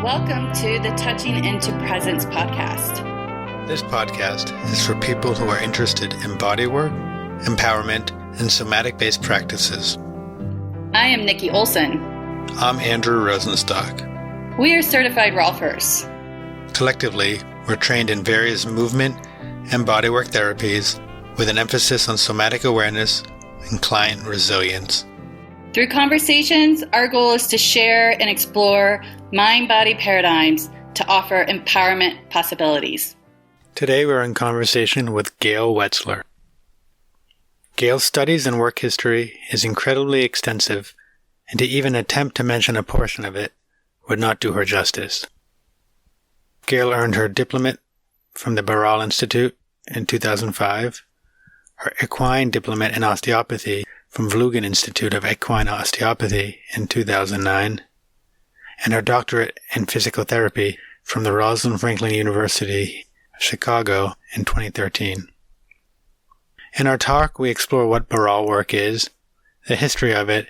Welcome to the Touching into Presence podcast. This podcast is for people who are interested in bodywork, empowerment, and somatic-based practices. I am Nikki Olson. I'm Andrew Rosenstock. We are certified Rolfers. Collectively, we're trained in various movement and bodywork therapies with an emphasis on somatic awareness and client resilience. Through conversations, our goal is to share and explore mind-body paradigms to offer empowerment possibilities. Today we're in conversation with Gail Wetzler. Gail's studies and work history is incredibly extensive, and to even attempt to mention a portion of it would not do her justice. Gail earned her diplomate from the Barral Institute in 2005, her equine diplomate in osteopathy from Vlugen Institute of Equine Osteopathy in 2009, and her doctorate in physical therapy from the Rosalind Franklin University of Chicago in 2013. In our talk, we explore what Barral work is, the history of it,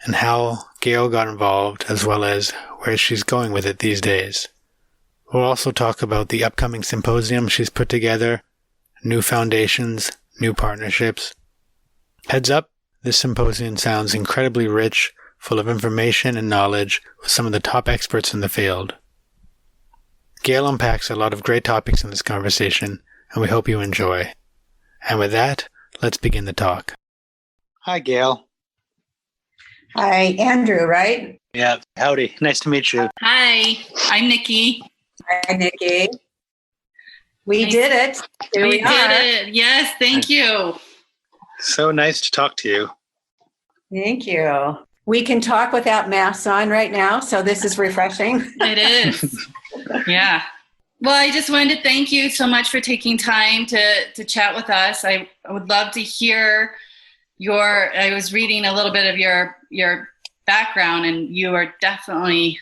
and how Gail got involved, as well as where she's going with it these days. We'll also talk about the upcoming symposium she's put together, new foundations, new partnerships. Heads up, this symposium sounds incredibly rich, full of information and knowledge with some of the top experts in the field. Gail unpacks a lot of great topics in this conversation, and we hope you enjoy. And with that, let's begin the talk. Hi, Gail. Hi, Andrew, right? Yeah, howdy. Nice to meet you. Hi, I'm Nikki. Hi, Nikki. We did it. Here we are. did it. Yes, thank you. So nice to talk to you. Thank you. We can talk without masks on right now, so this is refreshing. It is. Yeah. Well, I just wanted to thank you so much for taking time to chat with us. I would love to hear I was reading a little bit of your background, and you are definitely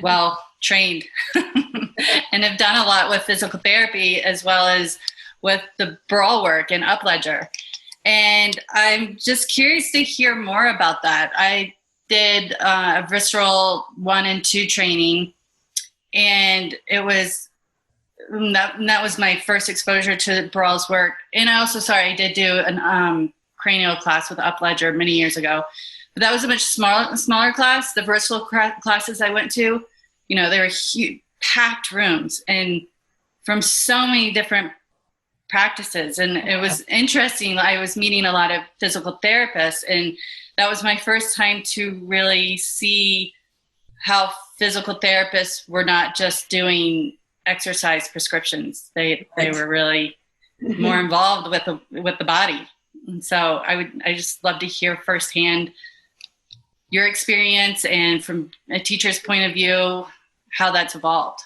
well trained and have done a lot with physical therapy as well as with the Barral work and Upledger. And I'm just curious to hear more about that. I did a visceral 1 and 2 training, and that was my first exposure to Barral's work. And I did do an cranial class with Upledger many years ago. But that was a much smaller class. The visceral classes I went to, they were huge, packed rooms, and from so many different practices. And it was interesting. I was meeting a lot of physical therapists, and that was my first time to really see how physical therapists were not just doing exercise prescriptions. They were really more involved with the body. And so I just love to hear firsthand your experience, and from a teacher's point of view, how that's evolved.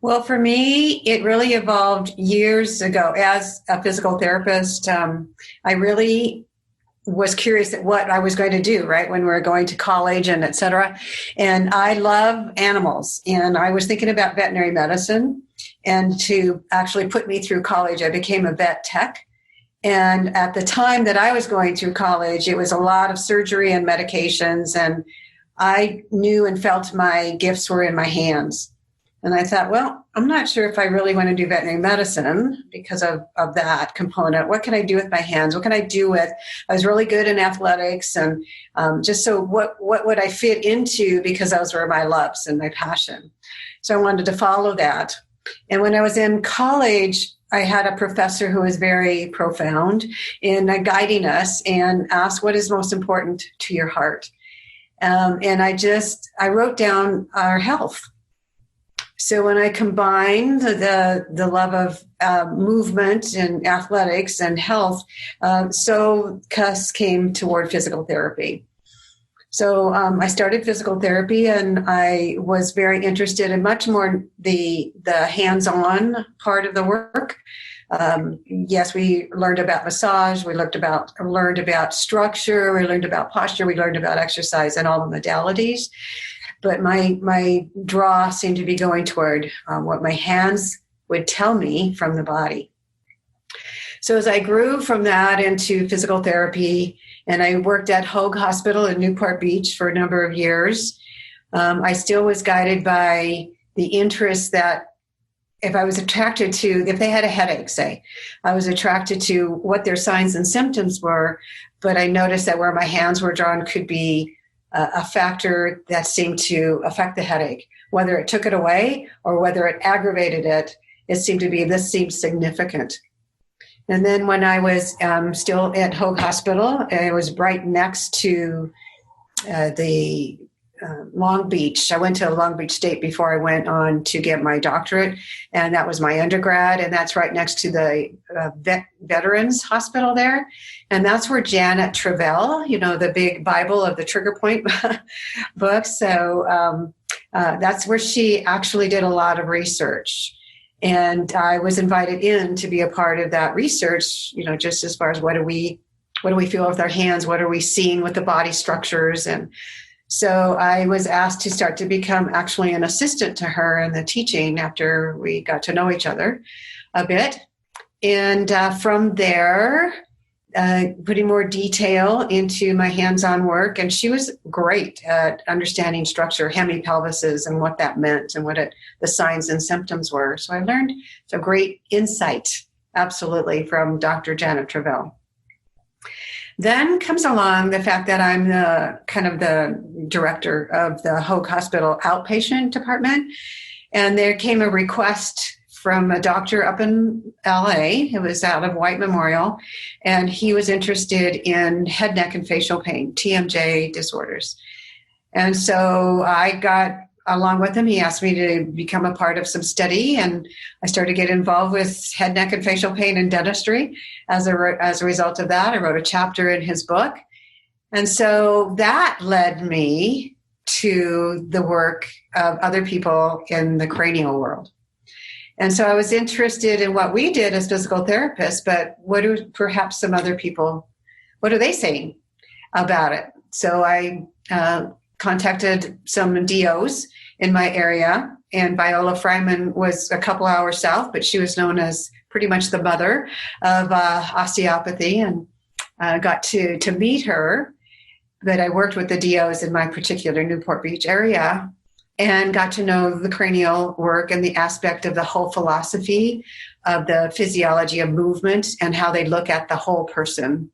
Well, for me, it really evolved years ago. As a physical therapist, I really was curious at what I was going to do, right, when we were going to college and et cetera. And I love animals. And I was thinking about veterinary medicine. And to actually put me through college, I became a vet tech. And at the time that I was going through college, it was a lot of surgery and medications. And I knew and felt my gifts were in my hands. And I thought, well, I'm not sure if I really want to do veterinary medicine because of that component. What can I do with my hands? What can I do with, I was really good in athletics, and just so what would I fit into, because those were my loves and my passion. So I wanted to follow that. And when I was in college, I had a professor who was very profound in guiding us and asked, what is most important to your heart? And I wrote down our health. So when I combined the love of movement and athletics and health, so Cuss came toward physical therapy. So I started physical therapy, and I was very interested in much more the hands-on part of the work. Yes, we learned about massage, we learned about structure, we learned about posture, we learned about exercise and all the modalities. But my draw seemed to be going toward what my hands would tell me from the body. So as I grew from that into physical therapy, and I worked at Hoag Hospital in Newport Beach for a number of years, I still was guided by the interest that if I was attracted to, if they had a headache, say, I was attracted to what their signs and symptoms were, but I noticed that where my hands were drawn could be a factor that seemed to affect the headache. Whether it took it away or whether it aggravated it, this seemed significant. And then when I was still at Hoag Hospital, it was right next to the Long Beach. I went to Long Beach State before I went on to get my doctorate, and that was my undergrad, and that's right next to the Veterans Hospital there. And that's where Janet Travell, the big Bible of the trigger point book. So that's where she actually did a lot of research. And I was invited in to be a part of that research, just as far as what do we feel with our hands? What are we seeing with the body structures? And so I was asked to start to become actually an assistant to her in the teaching after we got to know each other a bit. And from there, putting more detail into my hands-on work. And she was great at understanding structure, hemipelvises, and what that meant and what the signs and symptoms were. So I learned some great insight, absolutely, from Dr. Janet Travell. Then comes along the fact that I'm the director of the Hoag Hospital outpatient department. And there came a request from a doctor up in LA. It was out of White Memorial. And he was interested in head, neck, and facial pain, TMJ disorders. And so I got along with him. He asked me to become a part of some study, and I started to get involved with head, neck, and facial pain and dentistry. As a result of that, I wrote a chapter in his book. And so that led me to the work of other people in the cranial world. And so I was interested in what we did as physical therapists, but what do perhaps some other people, what are they saying about it? So I contacted some DOs in my area, and Viola Fryman was a couple hours south, but she was known as pretty much the mother of osteopathy, and got to meet her. But I worked with the DOs in my particular Newport Beach area and got to know the cranial work and the aspect of the whole philosophy of the physiology of movement and how they look at the whole person.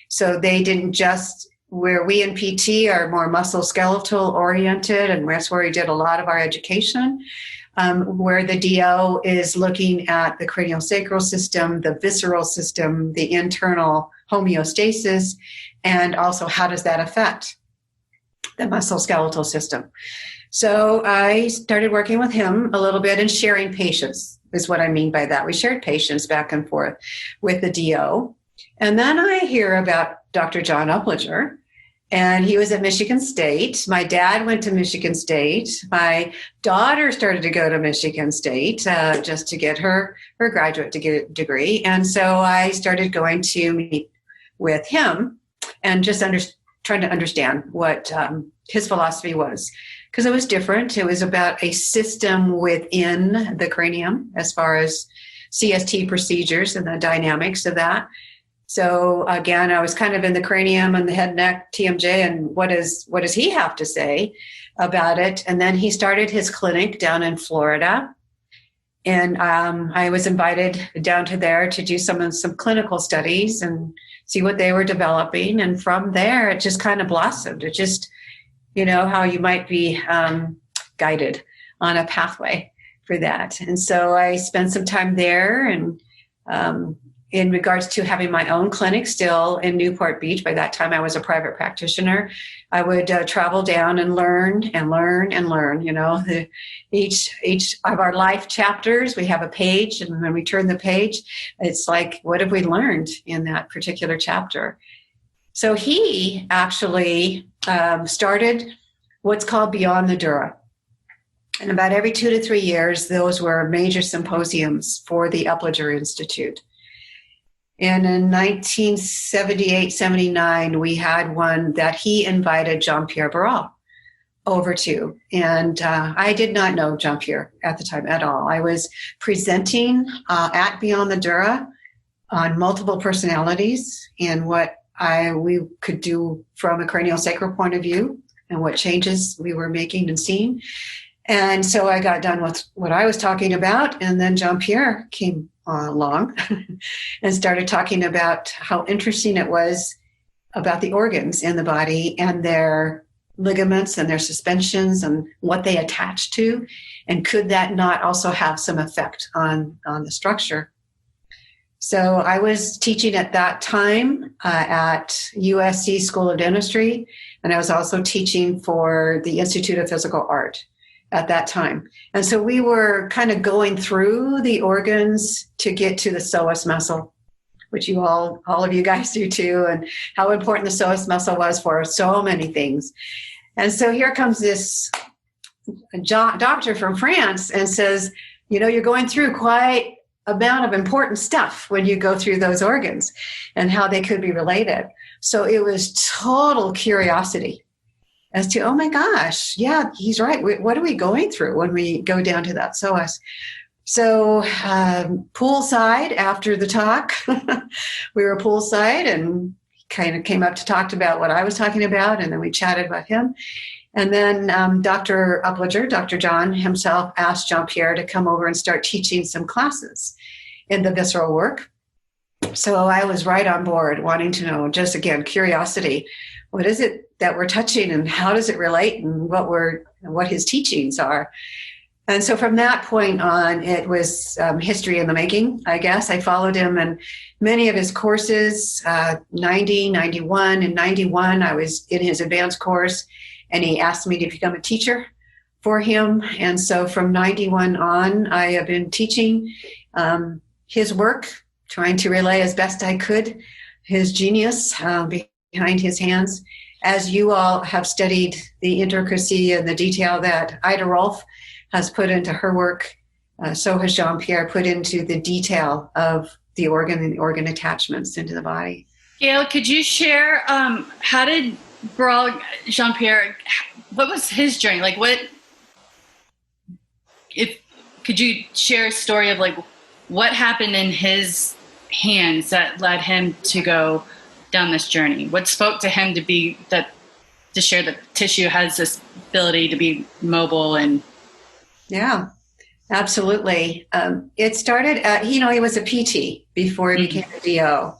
So they didn't just, where we in PT are more musculoskeletal oriented, and that's where we did a lot of our education, where the DO is looking at the craniosacral system, the visceral system, the internal homeostasis, and also how does that affect the musculoskeletal system. So I started working with him a little bit and sharing patients is what I mean by that. We shared patients back and forth with the DO. And then I hear about Dr. John Upledger, and he was at Michigan State. My dad went to Michigan State. My daughter started to go to Michigan State just to get her graduate degree. And so I started going to meet with him and just trying to understand what his philosophy was. Because it was different. It was about a system within the cranium as far as CST procedures and the dynamics of that. So again, I was kind of in the cranium and the head, neck, TMJ, and what does he have to say about it? And then he started his clinic down in Florida. And I was invited down to there to do some clinical studies and see what they were developing. And from there, it just kind of blossomed. It just, how you might be guided on a pathway for that. And so I spent some time there, and in regards to having my own clinic still in Newport Beach. By that time, I was a private practitioner. I would travel down and learn. Each of our life chapters, we have a page, and when we turn the page, it's like, what have we learned in that particular chapter? So he actually started what's called Beyond the Dura. And about every 2 to 3 years, those were major symposiums for the Upledger Institute. And in 1978-79, we had one that he invited Jean-Pierre Barral over to. And I did not know Jean-Pierre at the time at all. I was presenting at Beyond the Dura on multiple personalities and what we could do from a craniosacral point of view and what changes we were making and seeing. And so I got done with what I was talking about. And then Jean-Pierre came along and started talking about how interesting it was about the organs in the body and their ligaments and their suspensions and what they attach to. And could that not also have some effect on the structure? So I was teaching at that time at USC School of Dentistry, and I was also teaching for the Institute of Physical Art at that time. And so we were kind of going through the organs to get to the psoas muscle, which you all of you guys do too, and how important the psoas muscle was for so many things. And so here comes this doctor from France and says, you're going through quite amount of important stuff when you go through those organs and how they could be related. So it was total curiosity as to, oh my gosh, yeah, he's right. What are we going through when we go down to that psoas? So poolside after the talk, we were poolside and kind of came up to talk about what I was talking about, and then we chatted about him. And then Dr. Upledger, Dr. John himself, asked Jean-Pierre to come over and start teaching some classes in the visceral work. So I was right on board, wanting to know, just again, curiosity. What is it that we're touching, and how does it relate, and what his teachings are? And so from that point on, it was history in the making, I guess. I followed him in many of his courses, 90, 91. In 91, I was in his advanced course, and he asked me to become a teacher for him. And so from 91 on, I have been teaching his work, trying to relay as best I could his genius behind his hands. As you all have studied the intricacy and the detail that Ida Rolf has put into her work, so has Jean-Pierre put into the detail of the organ and the organ attachments into the body. Gail, could you share how did Jean-Pierre, what was his journey? Like could you share a story of like what happened in his hands that led him to go down this journey? What spoke to him to share that tissue has this ability to be mobile? And yeah, absolutely. It started at, he was a PT before he became a DO.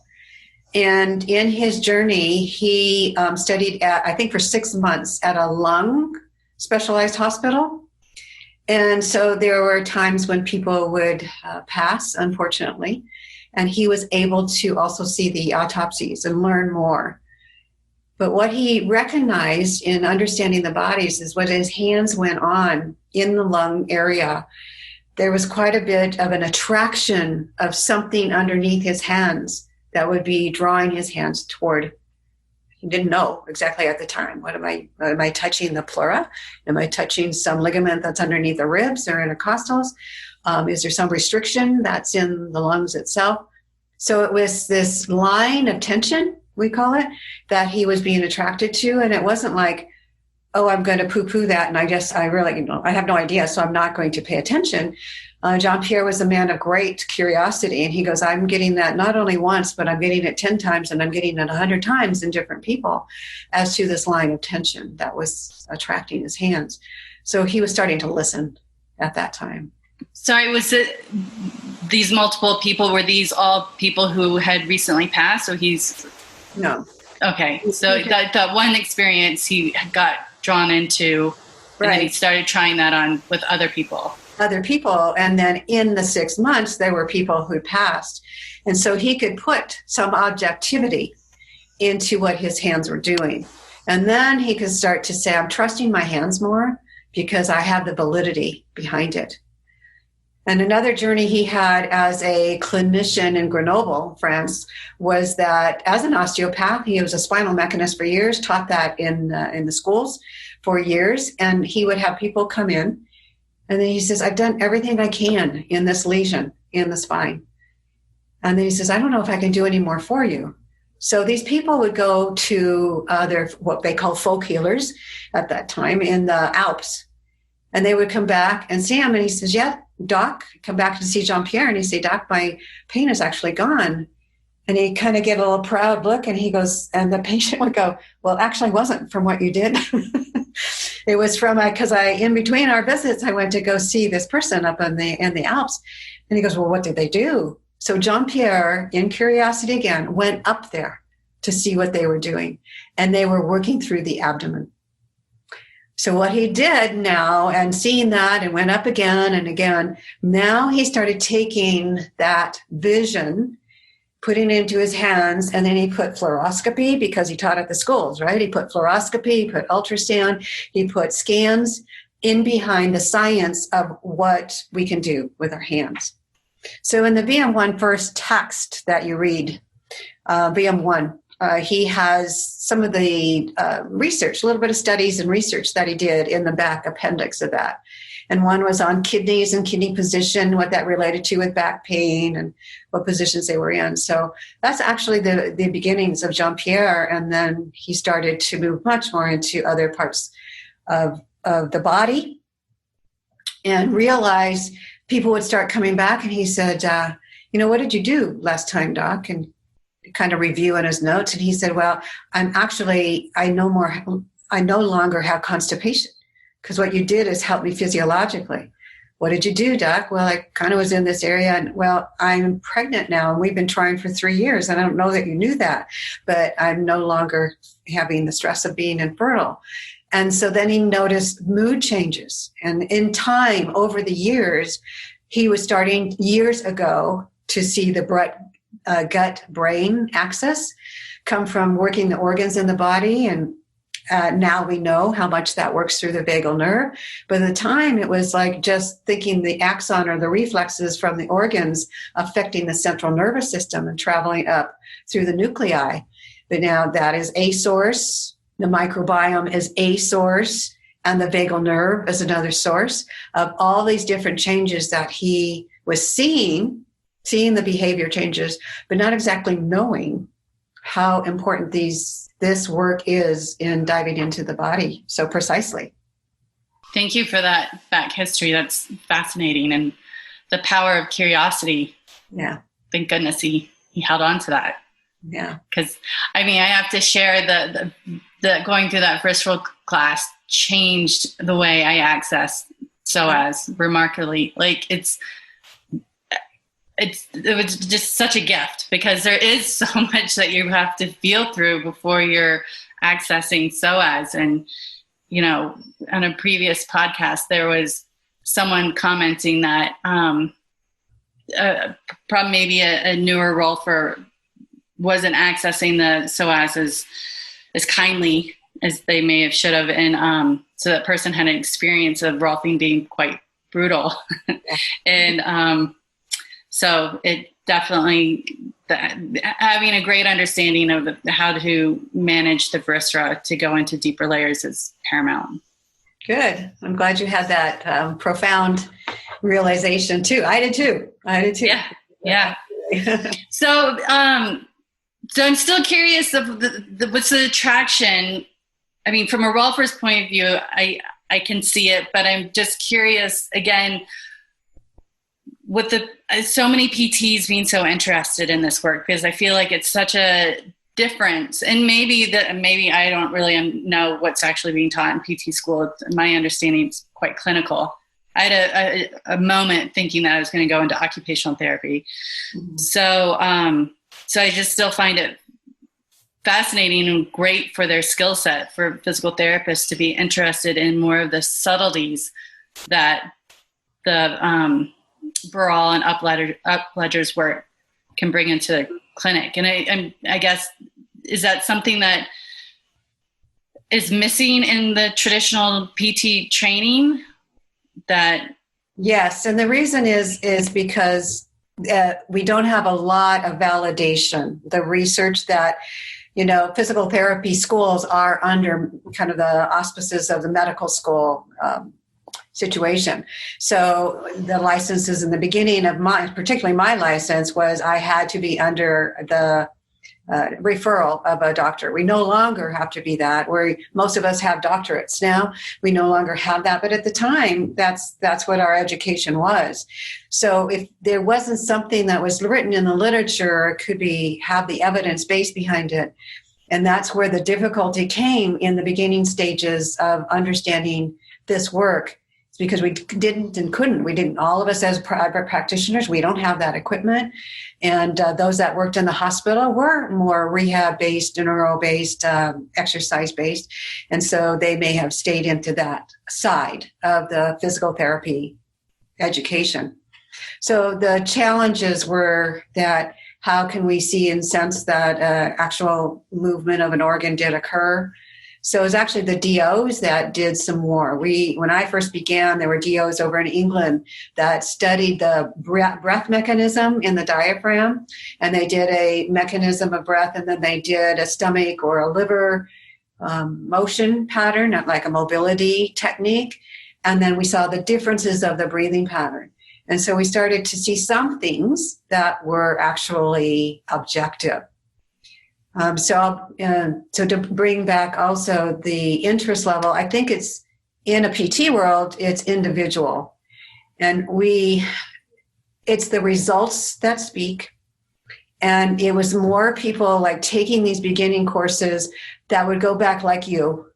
And in his journey, he studied at, I think for 6 months at a lung specialized hospital. And so there were times when people would pass, unfortunately, and he was able to also see the autopsies and learn more. But what he recognized in understanding the bodies is when his hands went on in the lung area, there was quite a bit of an attraction of something underneath his hands that would be drawing his hands toward. He didn't know exactly at the time. What am I touching the pleura? Am I touching some ligament that's underneath the ribs or intercostals? Is there some restriction that's in the lungs itself? So it was this line of tension, we call it, that he was being attracted to. And it wasn't like, oh, I'm going to poo-poo that. And I have no idea, so I'm not going to pay attention. Jean-Pierre was a man of great curiosity. And he goes, I'm getting that not only once, but I'm getting it 10 times, and I'm getting it 100 times in different people as to this line of tension that was attracting his hands. So he was starting to listen at that time. Sorry, was it these multiple people? Were these all people who had recently passed? So No. Okay. So that one experience he got drawn into, and then he started trying that on with other people. And then in the 6 months, there were people who passed. And so he could put some objectivity into what his hands were doing. And then he could start to say, I'm trusting my hands more because I have the validity behind it. And another journey he had as a clinician in Grenoble, France, was that as an osteopath, he was a spinal mechanist for years, taught that in the schools for years. And he would have people come in, and then he says, I've done everything I can in this lesion in the spine. And then he says, I don't know if I can do any more for you. So these people would go to what they call folk healers at that time in the Alps. And they would come back and see him. And he says, yeah, Doc, come back to see Jean-Pierre. And he say, Doc, my pain is actually gone. And he kind of get a little proud look. And he goes, and the patient would go, well, actually wasn't from what you did. It was from because in between our visits, I went to go see this person up in the Alps, and he goes, "Well, what did they do?" So Jean-Pierre, in curiosity again, went up there to see what they were doing, and they were working through the abdomen. So what he did now, and seeing that, and went up again and again, now he started taking that vision, putting it into his hands, and then he put fluoroscopy, because he taught at the schools, right? He put fluoroscopy, he put ultrasound, he put scans in behind the science of what we can do with our hands. So in the VM1 first text that you read, VM1, he has some of the research, a little bit of studies and research that he did in the back appendix of that. And one was on kidneys and kidney position, what that related to with back pain and what positions they were in. So that's actually the beginnings of Jean-Pierre. And then he started to move much more into other parts of the body and realize people would start coming back. And he said, what did you do last time, Doc? And kind of review in his notes. And he said, well, I no longer have constipation, because what you did is help me physiologically. What did you do, Doc? Well, I kind of was in this area, and well, I'm pregnant now, and we've been trying for 3 years. And I don't know that you knew that, but I'm no longer having the stress of being infertile. And so then he noticed mood changes. And in time, over the years, he was starting years ago to see the gut-brain axis come from working the organs in the body. And now we know how much that works through the vagal nerve. But at the time, it was like just thinking the axon or the reflexes from the organs affecting the central nervous system and traveling up through the nuclei. But now that is a source. The microbiome is a source, and the vagal nerve is another source of all these different changes that he was seeing the behavior changes, but not exactly knowing how important this work is in diving into the body so precisely. Thank you for that back history. That's fascinating. And the power of curiosity. Yeah. Thank goodness he held on to that. Yeah. Because, I have to share the going through that visceral class changed the way I access psoas remarkably. Like it was just such a gift, because there is so much that you have to feel through before you're accessing psoas. And, on a previous podcast, there was someone commenting that probably maybe a newer rolfer wasn't accessing the psoas as kindly as they may have should have. And so that person had an experience of rolfing being quite brutal. And so it definitely, having a great understanding of how to manage the viscera to go into deeper layers is paramount. Good. I'm glad you had that profound realization too. I did too. Yeah. So I'm still curious of what's the attraction. From a rolfer's point of view, I can see it, but I'm just curious again, with so many PTs being so interested in this work, because I feel like it's such a difference. And maybe I don't really know what's actually being taught in PT school. My understanding is quite clinical. I had a moment thinking that I was going to go into occupational therapy. Mm-hmm. So I just still find it fascinating and great for their skill set for physical therapists to be interested in more of the subtleties that the Barral and Upledger's work can bring into the clinic. And I guess, is that something that is missing in the traditional PT training? Yes, and the reason is because we don't have a lot of validation. The research that, physical therapy schools are under kind of the auspices of the medical school situation. So the licenses in the beginning of particularly my license, was I had to be under the referral of a doctor. We no longer have to be that. Most of us have doctorates now. We no longer have that. But at the time, that's what our education was. So if there wasn't something that was written in the literature, could have the evidence base behind it, And that's where the difficulty came in the beginning stages of understanding this work. It's because we didn't and couldn't. We didn't, all of us as private practitioners, we don't have that equipment. And those that worked in the hospital were more rehab-based, neuro-based, exercise-based. And so they may have stayed into that side of the physical therapy education. So the challenges were that how can we see and sense that actual movement of an organ did occur? So it was actually the DOs that did some more. When I first began, there were DOs over in England that studied the breath mechanism in the diaphragm, and they did a mechanism of breath, and then they did a stomach or a liver motion pattern, like a mobility technique. And then we saw the differences of the breathing pattern. And so we started to see some things that were actually objective. So to bring back also the interest level, I think it's in a PT world, it's individual. And it's the results that speak. And it was more people like taking these beginning courses that would go back like you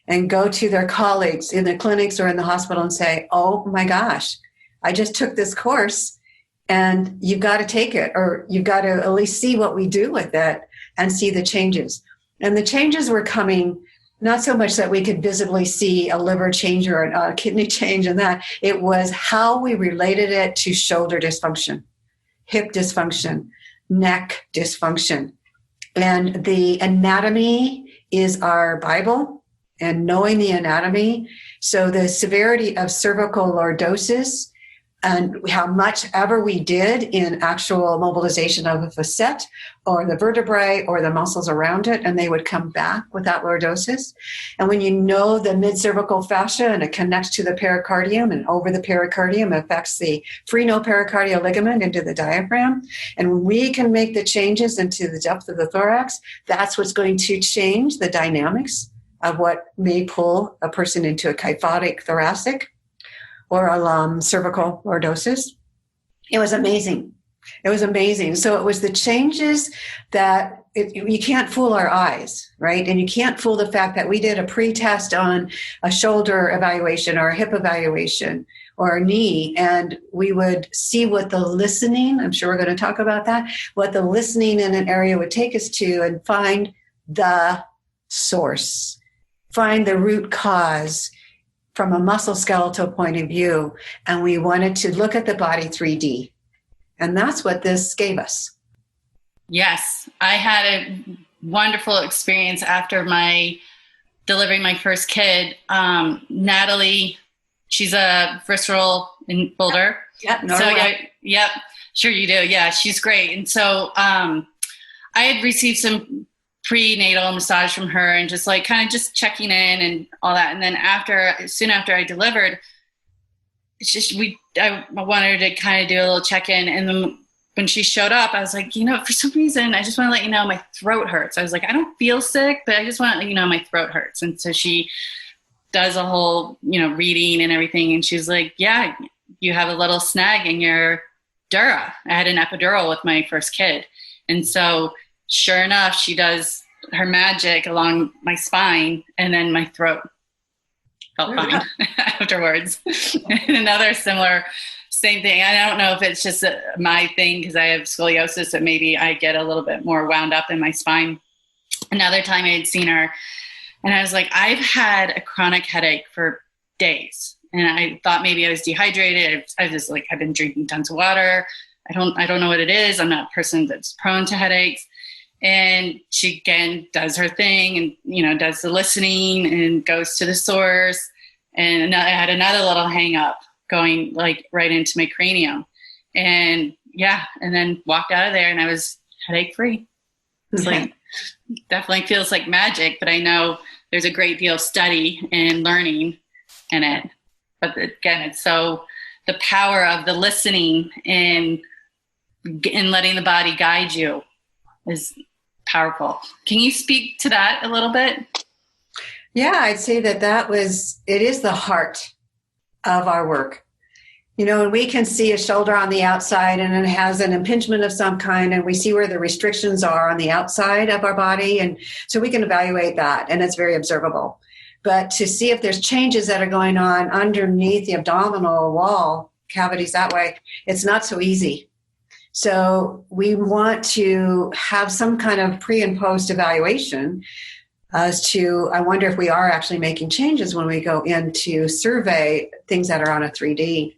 and go to their colleagues in the clinics or in the hospital and say, oh my gosh, I just took this course and you've got to take it, or you've got to at least see what we do with it and see the changes. And the changes were coming not so much that we could visibly see a liver change or a kidney change and that. It was how we related it to shoulder dysfunction, hip dysfunction, neck dysfunction. And the anatomy is our Bible, and knowing the anatomy. So the severity of cervical lordosis and how much ever we did in actual mobilization of a facet or the vertebrae or the muscles around it, and they would come back without lordosis. And when you know the mid-cervical fascia and it connects to the pericardium, and over the pericardium affects the phreno-pericardial ligament into the diaphragm, and when we can make the changes into the depth of the thorax, that's what's going to change the dynamics of what may pull a person into a kyphotic thoracic or a cervical lordosis. It was amazing. It was amazing. So it was the changes that you can't fool our eyes, right? And you can't fool the fact that we did a pre-test on a shoulder evaluation or a hip evaluation or a knee, and we would see what the listening, I'm sure we're going to talk about that, what the listening in an area would take us to, and find the source, find the root cause, from a musculoskeletal point of view, and we wanted to look at the body 3D. And that's what this gave us. Yes, I had a wonderful experience after delivering my first kid. Natalie, she's a visceral in Boulder. Yep. So yep, sure you do. Yeah, she's great. And so I had received some prenatal massage from her and just like kind of just checking in and all that. And then soon after I delivered, it's just, I wanted to kind of do a little check-in. And then when she showed up, I was like, for some reason, I just want to let you know my throat hurts. I was like, I don't feel sick, but I just want to let you know my throat hurts. And so she does a whole, reading and everything. And she's like, yeah, you have a little snag in your dura. I had an epidural with my first kid. And so sure enough, she does her magic along my spine, and then my throat felt fine afterwards. And another same thing. I don't know if it's just my thing because I have scoliosis, that maybe I get a little bit more wound up in my spine. Another time I had seen her, and I was like, I've had a chronic headache for days, and I thought maybe I was dehydrated. I was like, I've been drinking tons of water. I don't know what it is. I'm not a person that's prone to headaches. And she again does her thing and, does the listening and goes to the source. And I had another little hang up going like right into my cranium. And and then walked out of there and I was headache free. It's like, definitely feels like magic, but I know there's a great deal of study and learning in it. But again, it's so the power of the listening and letting the body guide you is powerful. Can you speak to that a little bit? Yeah, I'd say that it is the heart of our work. And we can see a shoulder on the outside and it has an impingement of some kind, and we see where the restrictions are on the outside of our body. And so we can evaluate that, and it's very observable. But to see if there's changes that are going on underneath the abdominal wall cavities that way, it's not so easy. So we want to have some kind of pre and post evaluation as to, I wonder if we are actually making changes when we go in to survey things that are on a 3D.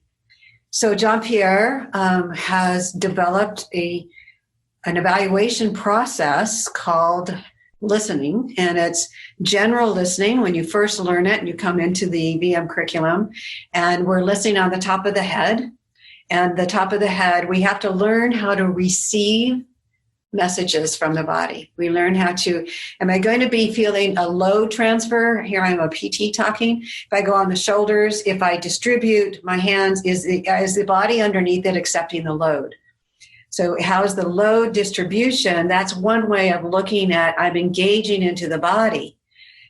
So Jean-Pierre has developed an evaluation process called listening, and it's general listening when you first learn it and you come into the VM curriculum, and we're listening on the top of the head. And the top of the head, we have to learn how to receive messages from the body. We learn how to, am I going to be feeling a load transfer? Here I'm a PT talking. If I go on the shoulders, if I distribute my hands, is the body underneath it accepting the load? So how's the load distribution? That's one way of looking at, I'm engaging into the body.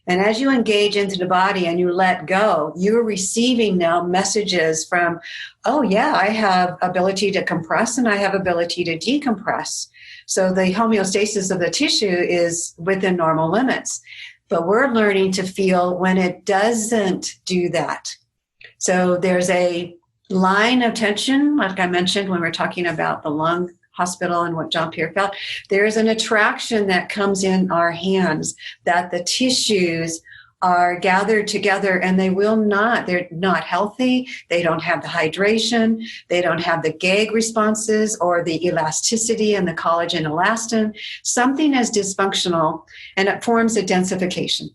And as you engage into the body and you let go, you're receiving now messages from, oh yeah, I have ability to compress and I have ability to decompress. So the homeostasis of the tissue is within normal limits. But we're learning to feel when it doesn't do that. So there's a line of tension, like I mentioned when we're talking about the lung hospital and what Jean-Pierre felt. There's an attraction that comes in our hands that the tissues are gathered together and they're not healthy. They don't have the hydration. They don't have the gag responses or the elasticity and the collagen elastin. Something is dysfunctional and it forms a densification.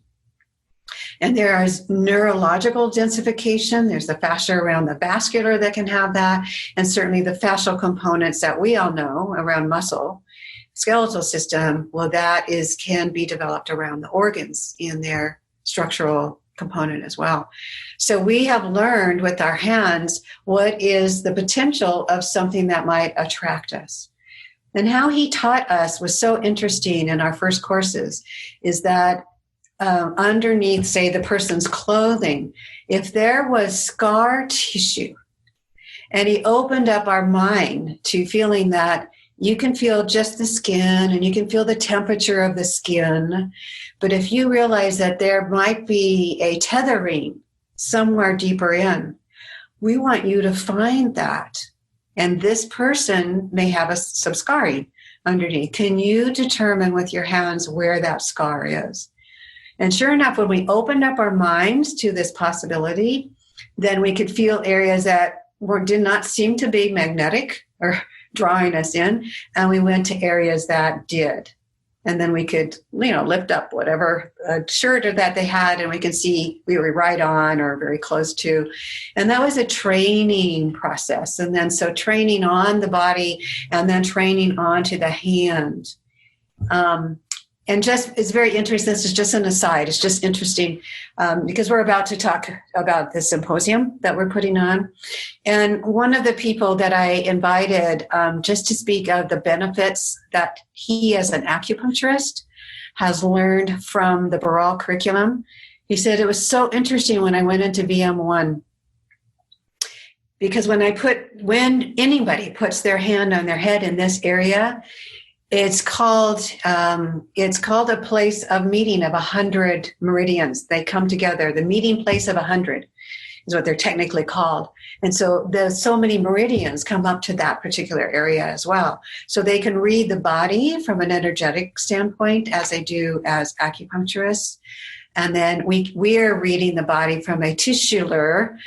And there is neurological densification. There's the fascia around the vascular that can have that. And certainly the fascial components that we all know around muscle, skeletal system, well, can be developed around the organs in their structural component as well. So we have learned with our hands what is the potential of something that might attract us. And how he taught us was so interesting in our first courses is that underneath, say, the person's clothing, if there was scar tissue, and he opened up our mind to feeling that you can feel just the skin and you can feel the temperature of the skin. But if you realize that there might be a tethering somewhere deeper in, we want you to find that. And this person may have some scarring underneath. Can you determine with your hands where that scar is? And sure enough, when we opened up our minds to this possibility, then we could feel areas that did not seem to be magnetic or drawing us in, and we went to areas that did. And then we could, lift up whatever shirt that they had, and we can see we were right on or very close to. And that was a training process. And then so training on the body and then training onto the hand. And just, it's very interesting. This is just an aside. It's just interesting because we're about to talk about the symposium that we're putting on. And one of the people that I invited just to speak of the benefits that he as an acupuncturist has learned from the Barral curriculum, he said it was so interesting when I went into VM1. Because when anybody puts their hand on their head in this area, it's called a place of meeting of 100 meridians. They come together. The meeting place of 100 is what they're technically called. And so there's so many meridians come up to that particular area as well. So they can read the body from an energetic standpoint as they do as acupuncturists. And then we're reading the body from a tissular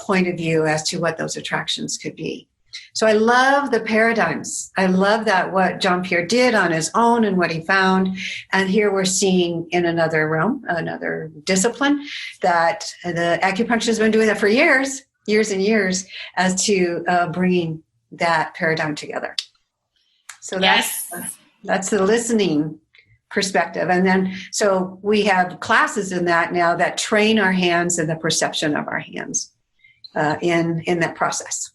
point of view as to what those attractions could be. So I love the paradigms. I love that what Jean-Pierre did on his own and what he found. And here we're seeing in another realm, another discipline, that the acupuncture has been doing that for years and years as to bringing that paradigm together. So that's the listening perspective. And then, so we have classes in that now that train our hands and the perception of our hands in that process.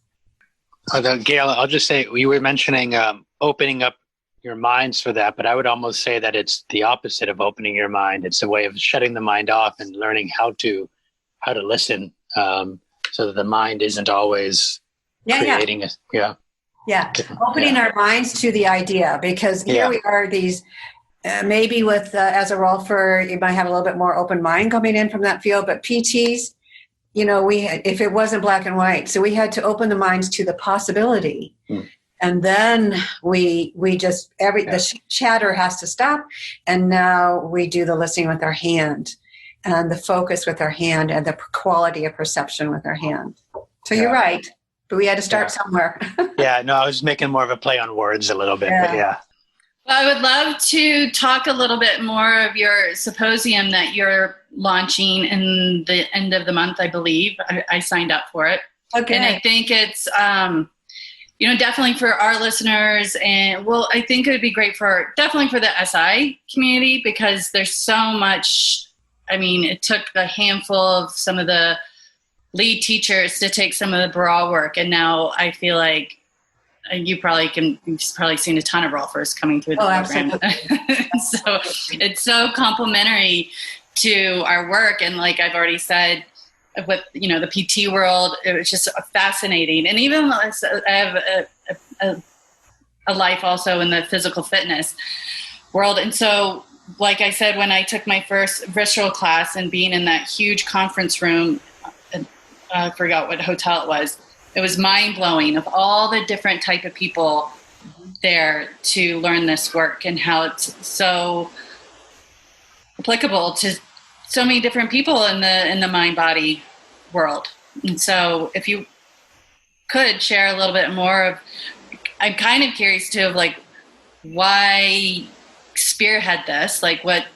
Gail, I'll just say, you were mentioning opening up your minds for that, but I would almost say that it's the opposite of opening your mind. It's a way of shutting the mind off and learning how to listen so that the mind isn't always creating it. Yeah. Yeah. Opening our minds to the idea, because here we are, these, maybe with, as a rolfer, you might have a little bit more open mind coming in from that field, but PTs, if it wasn't black and white, so we had to open the minds to the possibility. And then the chatter has to stop. And now we do the listening with our hand and the focus with our hand and the quality of perception with our hand. So you're right, but we had to start somewhere. I was making more of a play on words a little bit, but Well, I would love to talk a little bit more of your symposium that you're launching in the end of the month, I believe. I signed up for it. Okay. And I think it's, definitely for our listeners, and I think it would be great definitely for the SI community, because there's so much. I mean, it took a handful of some of the lead teachers to take some of the broad work, and now I feel like you've probably seen a ton of rolfers coming through the program. So it's so complimentary to our work, and like I've already said, with the PT world, it was just fascinating. And even I have a life also in the physical fitness world, and so like I said, when I took my first visceral class and being in that huge conference room, I forgot what hotel it was mind-blowing of all the different type of people there to learn this work, and how it's so applicable to so many different people in the mind-body world. And so if you could share a little bit more I'm kind of curious too of like why spearhead this, like what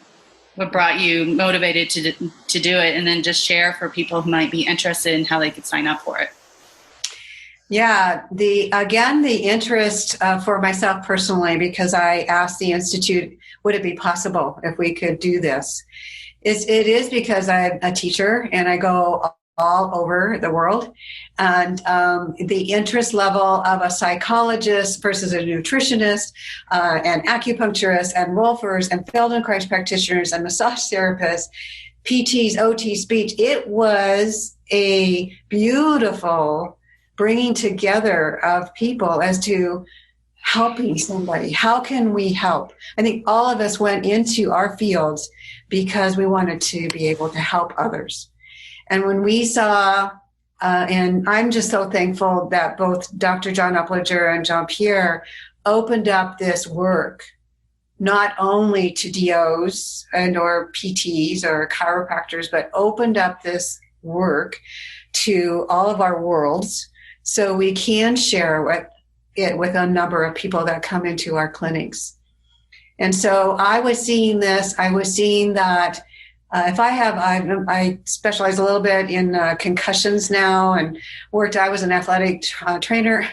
brought you motivated to do it, and then just share for people who might be interested in how they could sign up for it. Yeah, the interest for myself personally, because I asked the Institute, would it be possible if we could do this? It is because I'm a teacher and I go all over the world, and the interest level of a psychologist versus a nutritionist, and acupuncturist and rolfers and Feldenkrais practitioners and massage therapists, PTs, OT, speech, it was a beautiful bringing together of people as to helping somebody. How can we help? I think all of us went into our fields because we wanted to be able to help others. And when we saw, and I'm just so thankful that both Dr. John Upledger and Jean-Pierre opened up this work, not only to DOs and or PTs or chiropractors, but opened up this work to all of our worlds, so we can share it with a number of people that come into our clinics. And so I was seeing that I specialize a little bit in concussions now, and I was an athletic trainer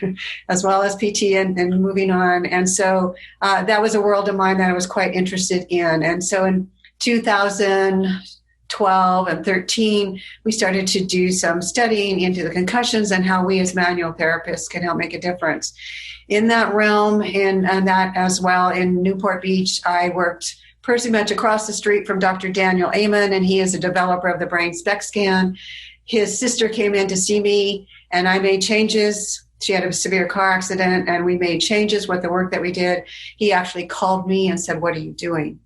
as well as PT and moving on. And so that was a world of mine that I was quite interested in. And so in 2012 and 13, we started to do some studying into the concussions and how we as manual therapists can help make a difference. In that realm, and that as well, in Newport Beach, I worked pretty much across the street from Dr. Daniel Amen, and he is a developer of the brain SPECT scan. His sister came in to see me, and I made changes. She had a severe car accident, and we made changes with the work that we did. He actually called me and said, "What are you doing?"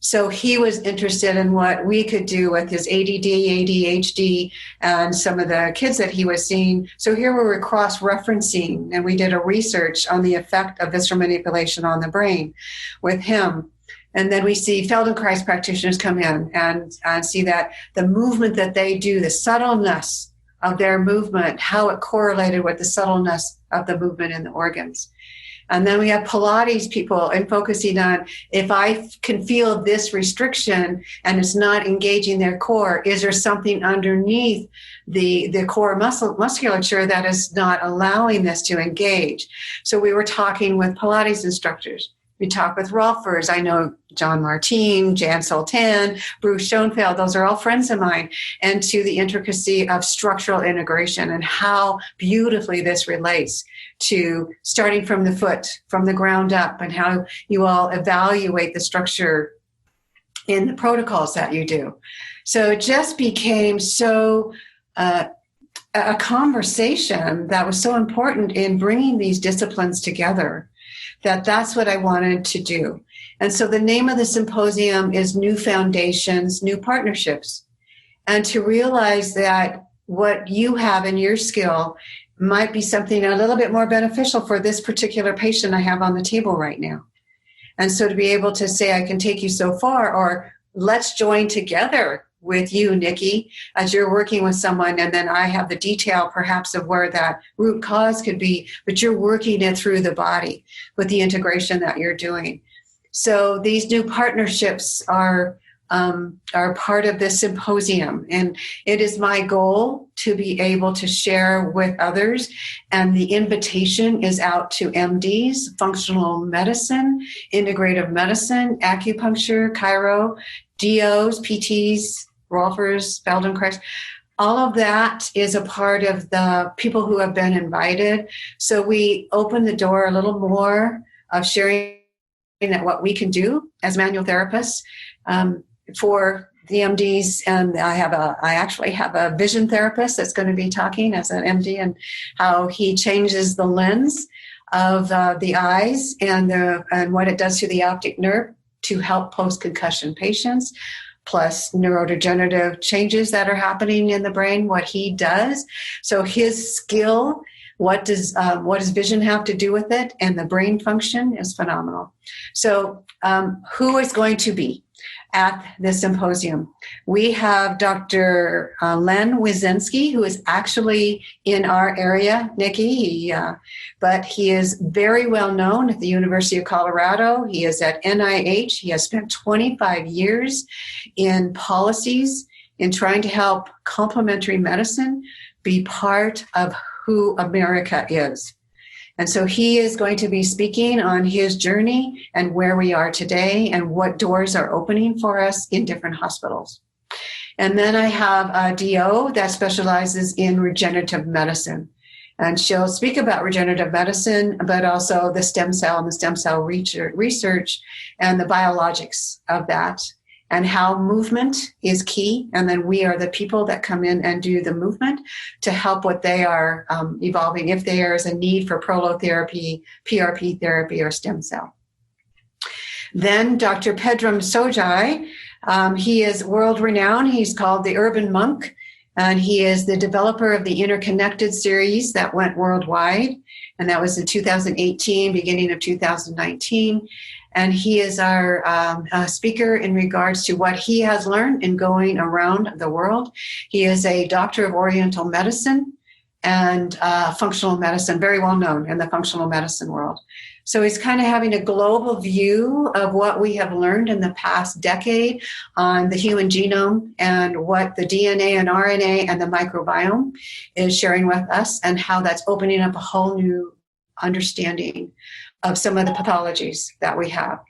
So he was interested in what we could do with his ADD, ADHD, and some of the kids that he was seeing. So here we were cross-referencing, and we did a research on the effect of visceral manipulation on the brain with him. And then we see Feldenkrais practitioners come in and see that the movement that they do, the subtleness of their movement, how it correlated with the subtleness of the movement in the organs. And then we have Pilates people and focusing on, if I can feel this restriction and it's not engaging their core, is there something underneath the core musculature that is not allowing this to engage? So we were talking with Pilates instructors. We talk with rolfers. I know John Martin, Jan Sultan, Bruce Schoenfeld. Those are all friends of mine. And to the intricacy of structural integration and how beautifully this relates to starting from the foot, from the ground up, and how you all evaluate the structure in the protocols that you do. So it just became so a conversation that was so important in bringing these disciplines together, that's what I wanted to do. And so the name of the symposium is New Foundations, New Partnerships. And to realize that what you have in your skill might be something a little bit more beneficial for this particular patient I have on the table right now. And so to be able to say, I can take you so far, or let's join together with you, Nikki, as you're working with someone, and then I have the detail perhaps of where that root cause could be, but you're working it through the body with the integration that you're doing. So these new partnerships are part of this symposium, and it is my goal to be able to share with others. And the invitation is out to MDs, functional medicine, integrative medicine, acupuncture, chiro, DOs, PTs, Rolfers, Feldenkrais. All of that is a part of the people who have been invited. So we open the door a little more of sharing that what we can do as manual therapists for the MDs. And I actually have a vision therapist that's going to be talking as an MD, and how he changes the lens of the eyes and what it does to the optic nerve to help post-concussion patients, plus neurodegenerative changes that are happening in the brain, what he does. So his skill, what does vision have to do with it, and the brain function is phenomenal. So who is going to be at this symposium? We have Dr. Len Wyszynski, who is actually in our area, Nikki, but he is very well known at the University of Colorado. He is at NIH. He has spent 25 years in policies in trying to help complementary medicine be part of who America is. And so he is going to be speaking on his journey and where we are today and what doors are opening for us in different hospitals. And then I have a DO that specializes in regenerative medicine. And she'll speak about regenerative medicine, but also the stem cell and the stem cell research and the biologics of that, and how movement is key. And then we are the people that come in and do the movement to help what they are evolving, if there is a need for prolotherapy, PRP therapy, or stem cell. Then Dr. Pedram Sojai, he is world renowned. He's called the Urban Monk, and he is the developer of the Interconnected series that went worldwide. And that was in 2018, beginning of 2019. And he is our speaker in regards to what he has learned in going around the world. He is a doctor of Oriental medicine and functional medicine, very well known in the functional medicine world. So he's kind of having a global view of what we have learned in the past decade on the human genome and what the DNA and RNA and the microbiome is sharing with us, and how that's opening up a whole new understanding of some of the pathologies that we have.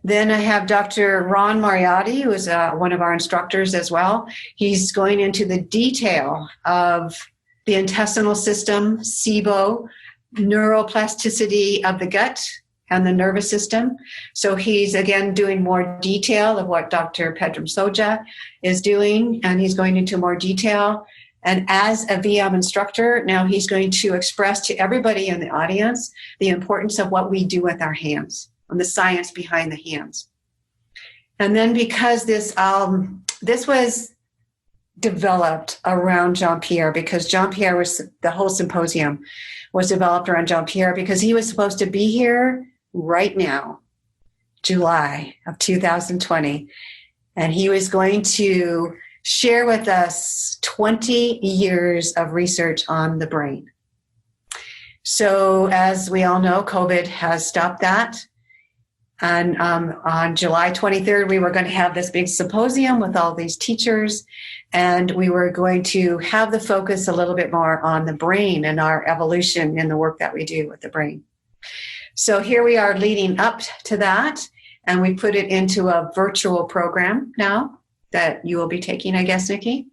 Then I have Dr. Ron Mariotti, who is one of our instructors as well. He's going into the detail of the intestinal system, SIBO, neuroplasticity of the gut and the nervous system. So he's, again, doing more detail of what Dr. Pedram Soja is doing, and he's going into more detail. And as a VM instructor, now he's going to express to everybody in the audience the importance of what we do with our hands and the science behind the hands. And then because this was developed around Jean-Pierre, because Jean-Pierre was, the whole symposium was developed around Jean-Pierre, because he was supposed to be here right now, July of 2020. And he was going to share with us 20 years of research on the brain. So as we all know, COVID has stopped that. And on July 23rd, we were going to have this big symposium with all these teachers, and we were going to have the focus a little bit more on the brain and our evolution in the work that we do with the brain. So here we are leading up to that, and we put it into a virtual program now that you will be taking, I guess, Nikki.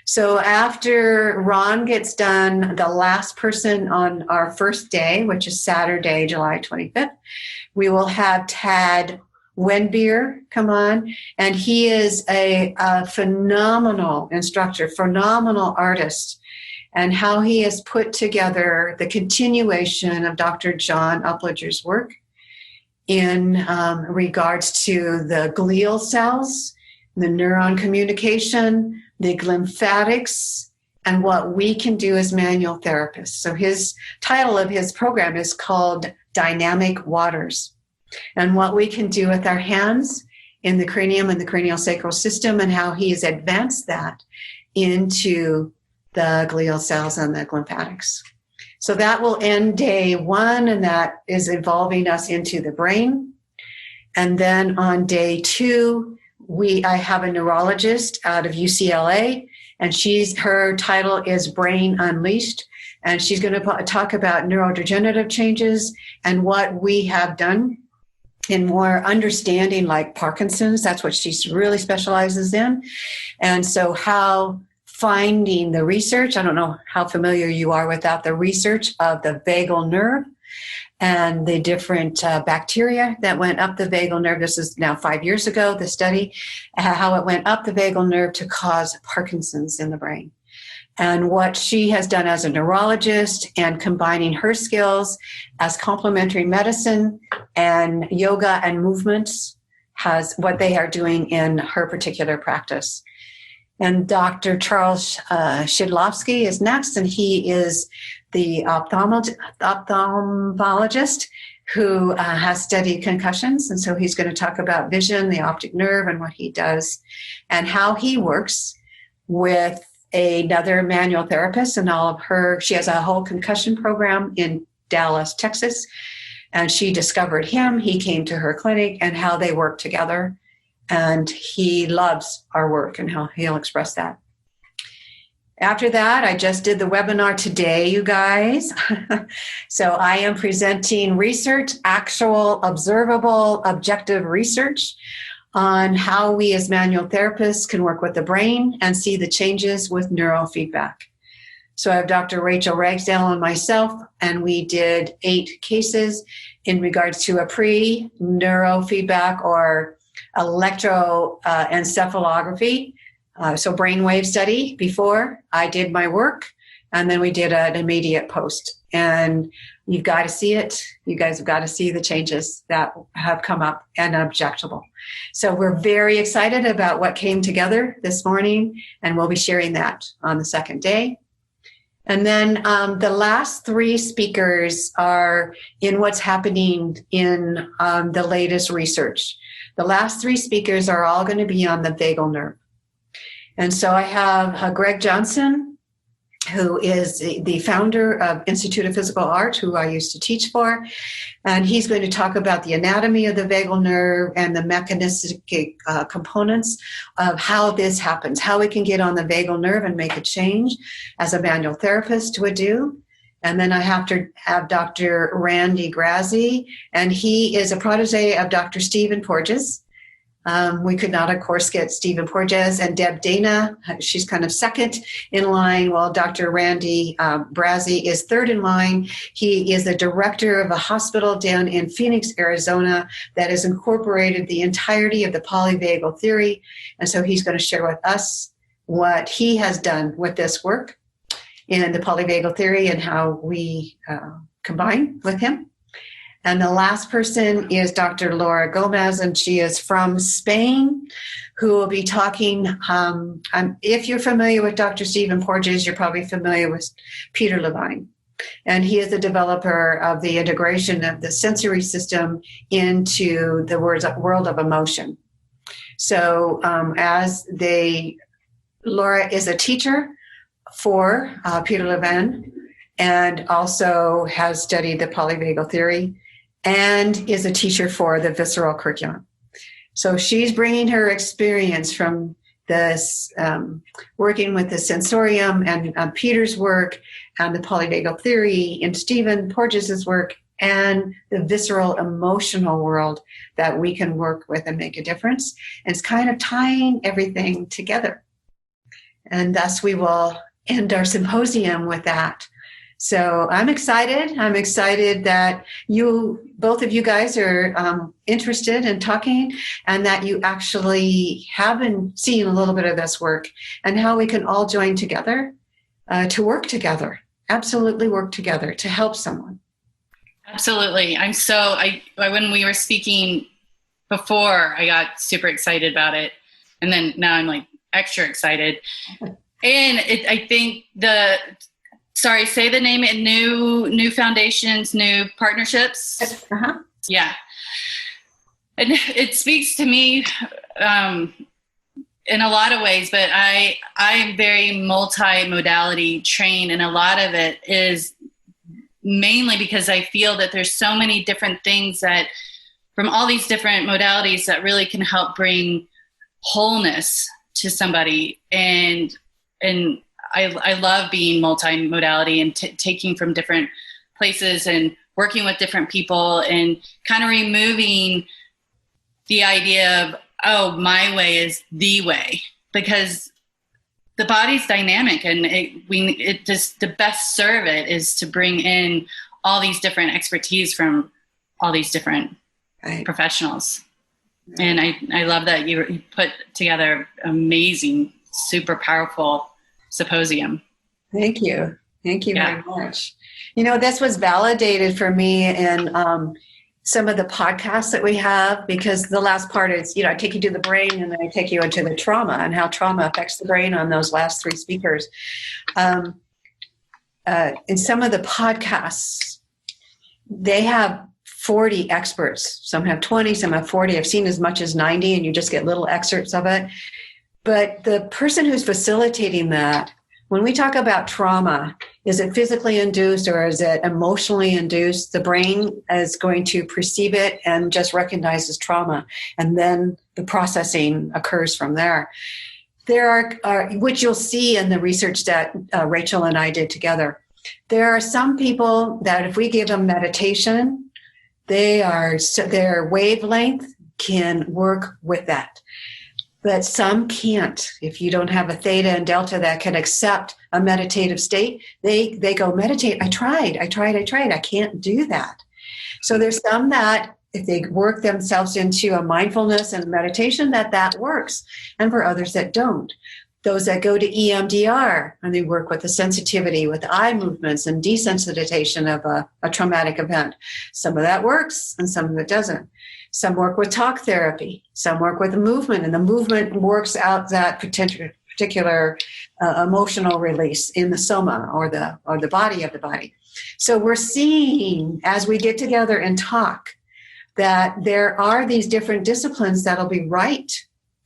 So after Ron gets done, the last person on our first day, which is Saturday, July 25th, we will have Tad Wenbeer come on. And he is a phenomenal instructor, phenomenal artist. and how he has put together the continuation of Dr. John Upledger's work in regards to the glial cells, the neuron communication, the lymphatics, and what we can do as manual therapists. So his title of his program is called Dynamic Waters, and what we can do with our hands in the cranium and the craniosacral system, and how he has advanced that into the glial cells and the lymphatics. So that will end day one, and that is evolving us into the brain. And then on day two, I have a neurologist out of UCLA, and her title is Brain Unleashed. And she's going to talk about neurodegenerative changes and what we have done in more understanding, like Parkinson's. That's what she really specializes in. And so how finding the research, I don't know how familiar you are with that, the research of the vagal nerve and the different bacteria that went up the vagal nerve. This is now 5 years ago, the study, how it went up the vagal nerve to cause Parkinson's in the brain. And what she has done as a neurologist and combining her skills as complementary medicine and yoga and movements has what they are doing in her particular practice. And Dr. Charles Shidlovsky is next, and he is the ophthalmologist who has studied concussions. And so he's going to talk about vision, the optic nerve, and what he does, and how he works with another manual therapist and all of her. She has a whole concussion program in Dallas, Texas, and she discovered him. He came to her clinic, and how they work together. And he loves our work and how he'll express that. After that, I just did the webinar today, you guys. So I am presenting research, actual, observable, objective research on how we as manual therapists can work with the brain and see the changes with neurofeedback. So I have Dr. Rachel Ragsdale and myself, and we did 8 cases in regards to a pre-neurofeedback or electroencephalography, so brainwave study before I did my work, and then we did an immediate post. And you've got to see it. You guys have got to see the changes that have come up and objectable. So we're very excited about what came together this morning, and we'll be sharing that on the second day. And then the last 3 speakers are in what's happening in the latest research. The last 3 speakers are all going to be on the vagal nerve. And so I have Gregg Johnson, who is the founder of Institute of Physical Art, who I used to teach for. And he's going to talk about the anatomy of the vagal nerve and the mechanistic components of how this happens, how we can get on the vagal nerve and make a change as a manual therapist would do. And then I have to have Dr. Randy Grazzi, and he is a protege of Dr. Stephen Porges. We could not, of course, get Stephen Porges and Deb Dana. She's kind of second in line, while Dr. Randy Grazzi is third in line. He is the director of a hospital down in Phoenix, Arizona, that has incorporated the entirety of the polyvagal theory. And so he's going to share with us what he has done with this work in the polyvagal theory and how we combine with him. And the last person is Dr. Laura Gomez, and she is from Spain, who will be talking. If you're familiar with Dr. Stephen Porges, you're probably familiar with Peter Levine. And he is the developer of the integration of the sensory system into the world of emotion. So Laura is a teacher for Peter Levine, and also has studied the polyvagal theory, and is a teacher for the visceral curriculum. So she's bringing her experience from this working with the sensorium and Peter's work and the polyvagal theory and Stephen Porges' work and the visceral emotional world that we can work with and make a difference. And it's kind of tying everything together. And thus we will end our symposium with that. So I'm excited. I'm excited that both of you guys are interested in talking, and that you actually have been seeing a little bit of this work and how we can all join together to work together, absolutely work together to help someone. Absolutely. When we were speaking before, I got super excited about it. And then now I'm like extra excited. And I think say the name, new foundations, new partnerships. Uh-huh. Yeah. And it speaks to me in a lot of ways, but I am very multi-modality trained, and a lot of it is mainly because I feel that there's so many different things that from all these different modalities that really can help bring wholeness to somebody. And I love being multi-modality and taking from different places and working with different people and kind of removing the idea of, oh, my way is the way, because the body's dynamic, and the best serve it is to bring in all these different expertise from all these different professionals. Right. And I love that you put together amazing, super powerful symposium. Thank you. Thank you very much. This was validated for me in some of the podcasts that we have, because the last part is, I take you to the brain and then I take you into the trauma and how trauma affects the brain on those last three speakers. In some of the podcasts, they have 40 experts. Some have 20, some have 40. I've seen as much as 90, and you just get little excerpts of it. But the person who's facilitating that, when we talk about trauma, is it physically induced or is it emotionally induced? The brain is going to perceive it and just recognize as trauma. And then the processing occurs from there. There are which you'll see in the research that Rachel and I did together. There are some people that if we give them meditation, their wavelength can work with that. But some can't. If you don't have a theta and delta that can accept a meditative state, they go meditate. I tried. I can't do that. So there's some that if they work themselves into a mindfulness and meditation, that works. And for others that don't. Those that go to EMDR and they work with the sensitivity, with eye movements and desensitization of a traumatic event. Some of that works and some of it doesn't. Some work with talk therapy. Some work with the movement, and the movement works out that particular emotional release in the soma or the body of the body. So we're seeing as we get together and talk that there are these different disciplines that'll be right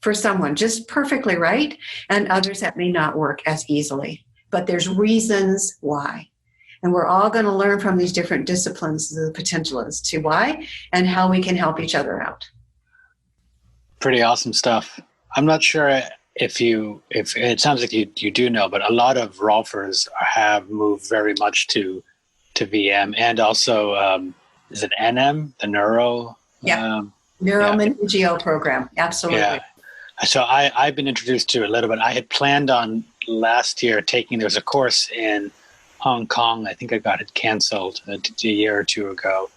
for someone, just perfectly right, and others that may not work as easily. But there's reasons why. And we're all going to learn from these different disciplines the potential as to why and how we can help each other out. Pretty awesome stuff. I'm not sure if it sounds like you do know, but a lot of Rolfers have moved very much to VM, and also is it NM, the neuro? Neuromangio program. Absolutely. Yeah. So I've been introduced to it a little bit. I had planned on last year there was a course in Hong Kong. I think I got it canceled a year or two ago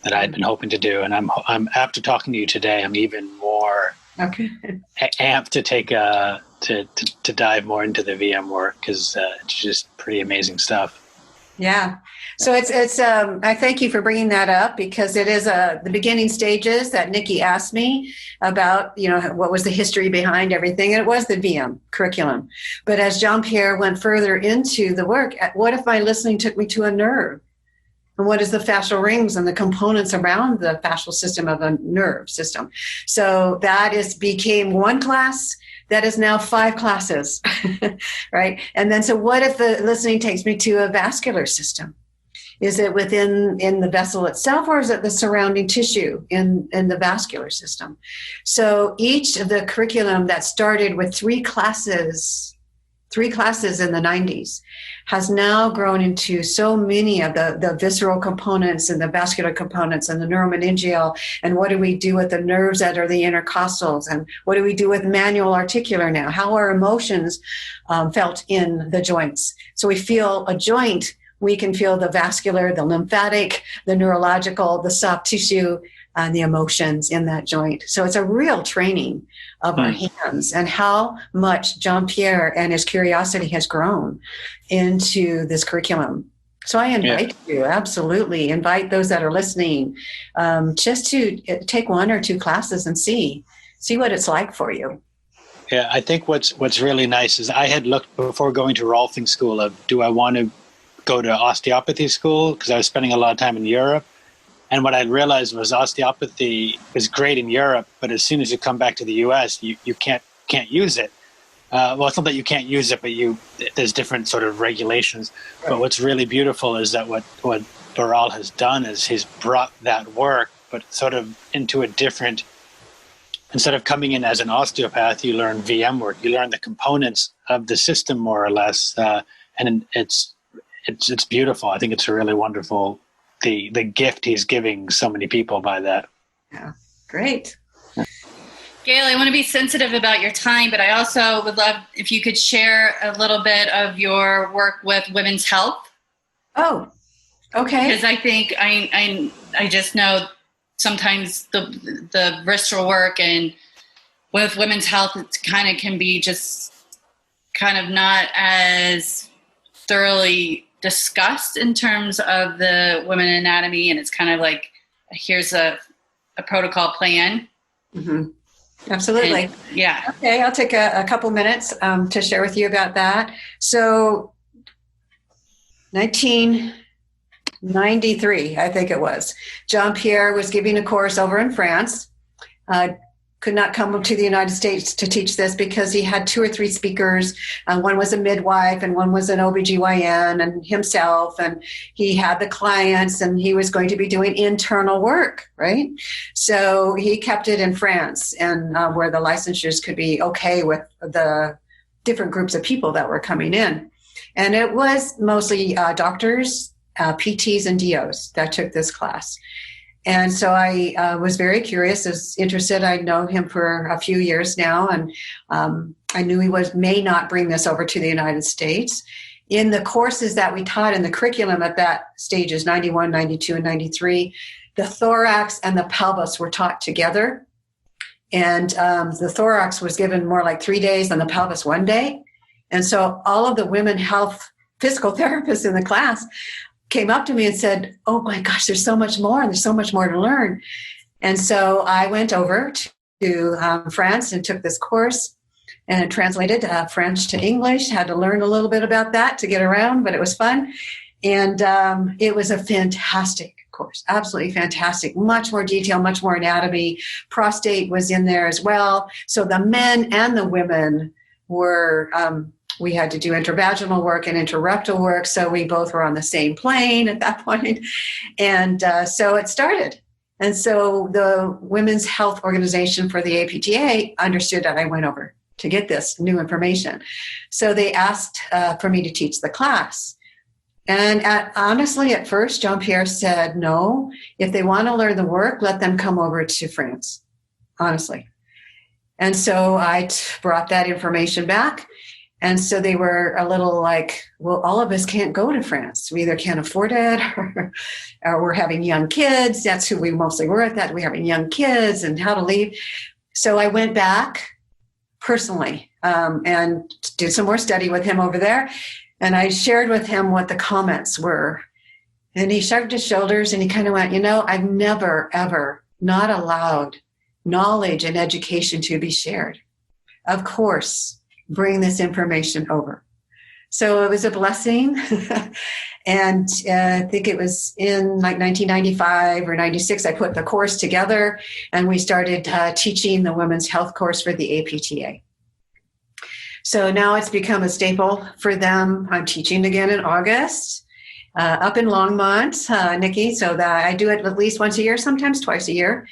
that I'd been hoping to do. And I'm after talking to you today, I'm even more amped to take to dive more into the VM work, because it's just pretty amazing stuff. Yeah. So it's I thank you for bringing that up, because it is the beginning stages that Nikki asked me about, what was the history behind everything. And it was the VM curriculum. But as Jean-Pierre went further into the work, what if my listening took me to a nerve? And what is the fascial rings and the components around the fascial system of a nerve system? So that became one class. That is now 5 classes, right? And then, so what if the listening takes me to a vascular system? Is it in the vessel itself, or is it the surrounding tissue in the vascular system? So each of the curriculum that started with 3 classes in the 90s has now grown into so many of the visceral components and the vascular components and the neuromeningeal, and what do we do with the nerves that are the intercostals, and what do we do with manual articular now? How are emotions felt in the joints? So we feel a joint, we can feel the vascular, the lymphatic, the neurological, the soft tissue, and the emotions in that joint. So it's a real training of our hands, and how much Jean-Pierre and his curiosity has grown into this curriculum. So I invite you, absolutely invite those that are listening, just to take 1 or 2 classes and see what it's like for you. Yeah, I think what's really nice is I had looked before going to Rolfing School of, do I want to go to osteopathy school? Because I was spending a lot of time in Europe. And what I realized was osteopathy is great in Europe, but as soon as you come back to the U.S., you can't use it. Well, it's not that you can't use it, but there's different sort of regulations. Right. But what's really beautiful is that what Baral has done is he's brought that work, but sort of into a different. Instead of coming in as an osteopath, you learn VM work. You learn the components of the system more or less, and it's beautiful. I think it's a really wonderful the gift he's giving so many people by that. Yeah, great. Gail, I want to be sensitive about your time, but I also would love if you could share a little bit of your work with women's health. Oh, okay. Because I think I just know sometimes the visceral work and with women's health, it kind of can be just kind of not as thoroughly discussed in terms of the women anatomy, and it's kind of like, here's a protocol plan. Mm-hmm. Absolutely. And, yeah. Okay, I'll take a couple minutes to share with you about that. So 1993, I think it was, Jean-Pierre was giving a course over in France. Could not come to the United States to teach this because he had 2 or 3 speakers. One was a midwife and one was an OBGYN and himself. And he had the clients and he was going to be doing internal work, right? So he kept it in France, and where the licensures could be okay with the different groups of people that were coming in. And it was mostly doctors, PTs, and DOs that took this class. And so I was very curious, was interested. I know him for a few years now, and I knew he may not bring this over to the United States. In the courses that we taught in the curriculum at that stages, 91, 92, and 93, the thorax and the pelvis were taught together. And the thorax was given more like 3 days and the pelvis 1 day. And so all of the women health physical therapists in the class came up to me and said, oh my gosh, there's so much more, and there's so much more to learn. And so I went over to France and took this course and translated French to English, had to learn a little bit about that to get around, but it was fun. And it was a fantastic course, absolutely fantastic. Much more detail, much more anatomy. Prostate was in there as well. So the men and the women were... we had to do intravaginal work and interrectal work, so we both were on the same plane at that point. And so it started. And so the Women's Health Organization for the APTA understood that I went over to get this new information. So they asked for me to teach the class. And honestly, at first, Jean-Pierre said, no, if they want to learn the work, let them come over to France, honestly. And so I brought that information back. And so they were a little like, well, all of us can't go to France. We either can't afford it or we're having young kids. That's who we mostly were at that. We're having young kids and how to leave. So I went back personally and did some more study with him over there. And I shared with him what the comments were. And he shrugged his shoulders and he kind of went, I've never, ever not allowed knowledge and education to be shared. Of course, bring this information over. So it was a blessing. And I think it was in like 1995 or 96, I put the course together and we started teaching the women's health course for the APTA. So now it's become a staple for them. I'm teaching again in August up in Longmont, Nikki, so that I do it at least once a year, sometimes twice a year.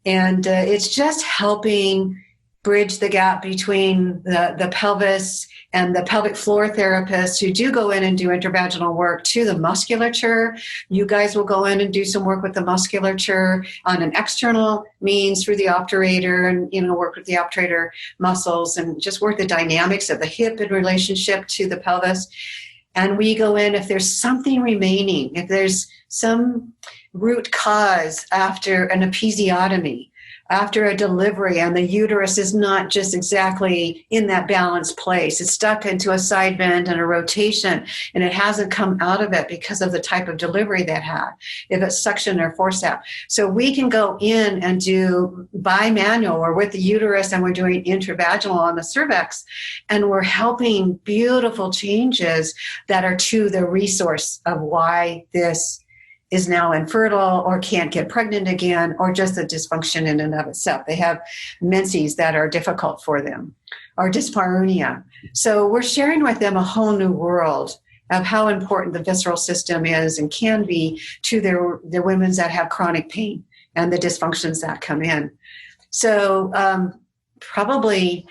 And it's just helping bridge the gap between the pelvis and the pelvic floor therapists who do go in and do intravaginal work to the musculature. You guys will go in and do some work with the musculature on an external means through the obturator and, work with the obturator muscles and just work the dynamics of the hip in relationship to the pelvis. And we go in if there's something remaining, if there's some root cause after an episiotomy, after a delivery, and the uterus is not just exactly in that balanced place. It's stuck into a side bend and a rotation, and it hasn't come out of it because of the type of delivery that had, if it's suction or forceps. So we can go in and do bimanual or with the uterus, and we're doing intravaginal on the cervix, and we're helping beautiful changes that are to the resource of why this is now infertile or can't get pregnant again, or just a dysfunction in and of itself. They have menses that are difficult for them, or dyspareunia. So we're sharing with them a whole new world of how important the visceral system is and can be to their women that have chronic pain and the dysfunctions that come in. So probably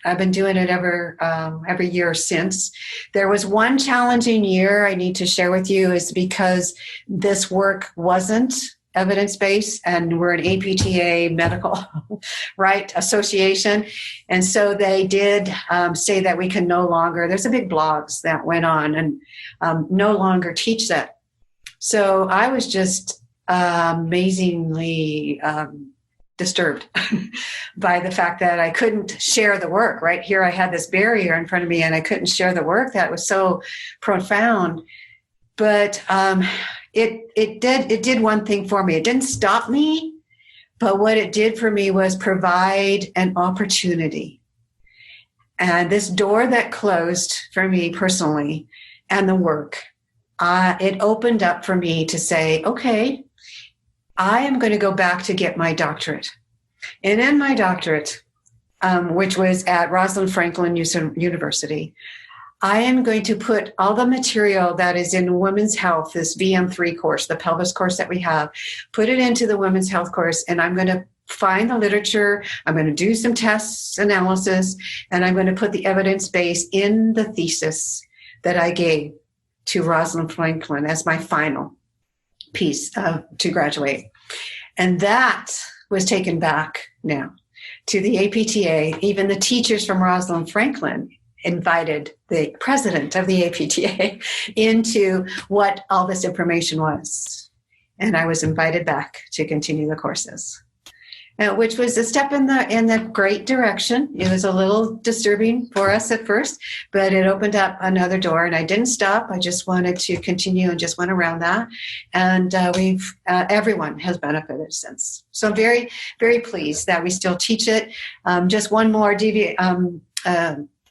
I've been doing it every year since. There was one challenging year I need to share with you, is because this work wasn't evidence-based, and we're an APTA medical right association. And so they did say that we can no longer, there's a big blogs that went on, and no longer teach that. So I was just amazingly disturbed by the fact that I couldn't share the work. Right here, I had this barrier in front of me, and I couldn't share the work that was so profound. But it did one thing for me. It didn't stop me, but what it did for me was provide an opportunity. And this door that closed for me personally, and the work, it opened up for me to say, okay, I am going to go back to get my doctorate. And in my doctorate, which was at Rosalind Franklin University, I am going to put all the material that is in women's health, this VM3 course, the pelvis course that we have, put it into the women's health course, and I'm going to find the literature, I'm going to do some tests, analysis, and I'm going to put the evidence base in the thesis that I gave to Rosalind Franklin as my final piece to graduate. And that was taken back now to the APTA. Even the teachers from Rosalind Franklin invited the president of the APTA into what all this information was. And I was invited back to continue the courses, which was a step in the great direction. It was a little disturbing for us at first, but it opened up another door, and I didn't stop. I just wanted to continue and just went around that. And everyone has benefited since. So I'm very, very pleased that we still teach it. Just one more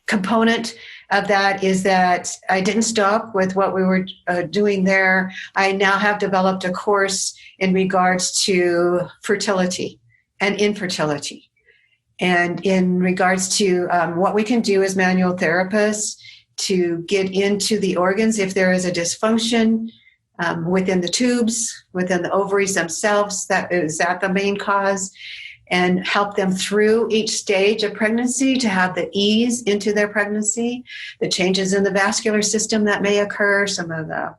component of that is that I didn't stop with what we were doing there. I now have developed a course in regards to fertility and infertility, and in regards to what we can do as manual therapists to get into the organs if there is a dysfunction within the tubes, within the ovaries themselves, that is that the main cause, and help them through each stage of pregnancy to have the ease into their pregnancy, the changes in the vascular system that may occur, some of the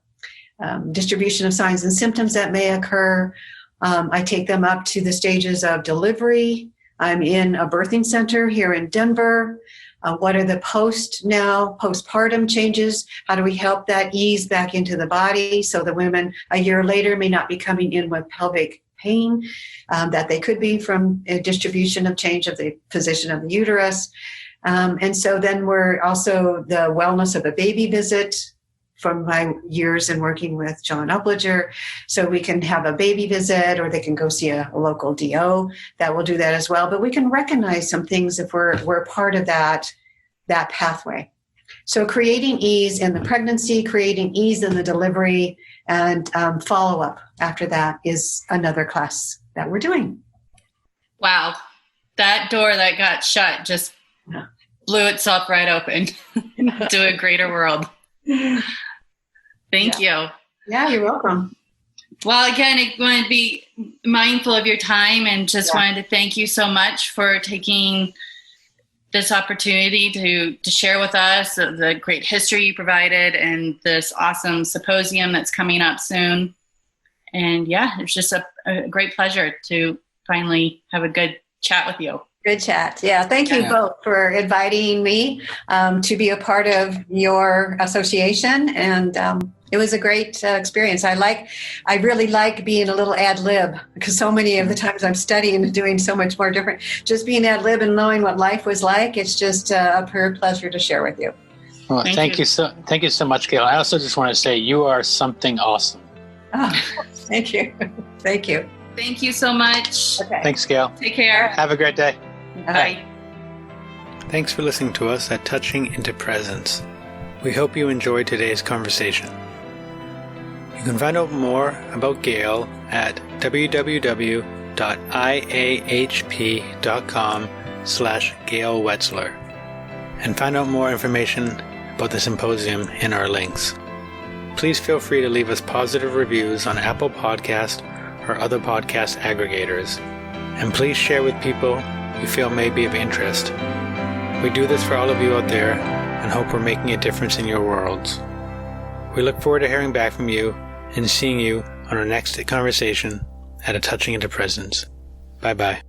distribution of signs and symptoms that may occur. I take them up to the stages of delivery. I'm in a birthing center here in Denver. What are the postpartum changes? How do we help that ease back into the body so the women a year later may not be coming in with pelvic pain that they could be from a distribution of change of the position of the uterus. And so then we're also the wellness of a baby visit from my years in working with John Upledger. So we can have a baby visit, or they can go see a local DO that will do that as well. But we can recognize some things if we're part of that pathway. So creating ease in the pregnancy, creating ease in the delivery, and follow-up after that is another class that we're doing. Wow. That door that got shut just blew itself right open to a greater world. Thank you. Yeah, you're welcome. Well, again, I want to be mindful of your time, and just wanted to thank you so much for taking this opportunity to share with us the great history you provided and this awesome symposium that's coming up soon. And yeah, it's just a great pleasure to finally have a good chat with you. Good chat. Yeah. Thank you both for inviting me to be a part of your association. And it was a great experience. I really like being a little ad lib, because so many of the times I'm studying and doing so much more different. Just being ad lib and knowing what life was like, it's just a pure pleasure to share with you. Well, thank you so much, Gail. I also just want to say you are something awesome. Oh, thank you. Thank you. Thank you so much. Okay. Thanks, Gail. Take care. Have a great day. Bye. Thanks for listening to us at Touching into Presence. We hope you enjoyed today's conversation. You can find out more about Gail at www.iahp.com/Gail Wetzler and find out more information about the symposium in our links. Please feel free to leave us positive reviews on Apple Podcast or other podcast aggregators. And please share with people you feel may be of interest. We do this for all of you out there and hope we're making a difference in your worlds. We look forward to hearing back from you and seeing you on our next conversation at A Touching into Presence. Bye-bye.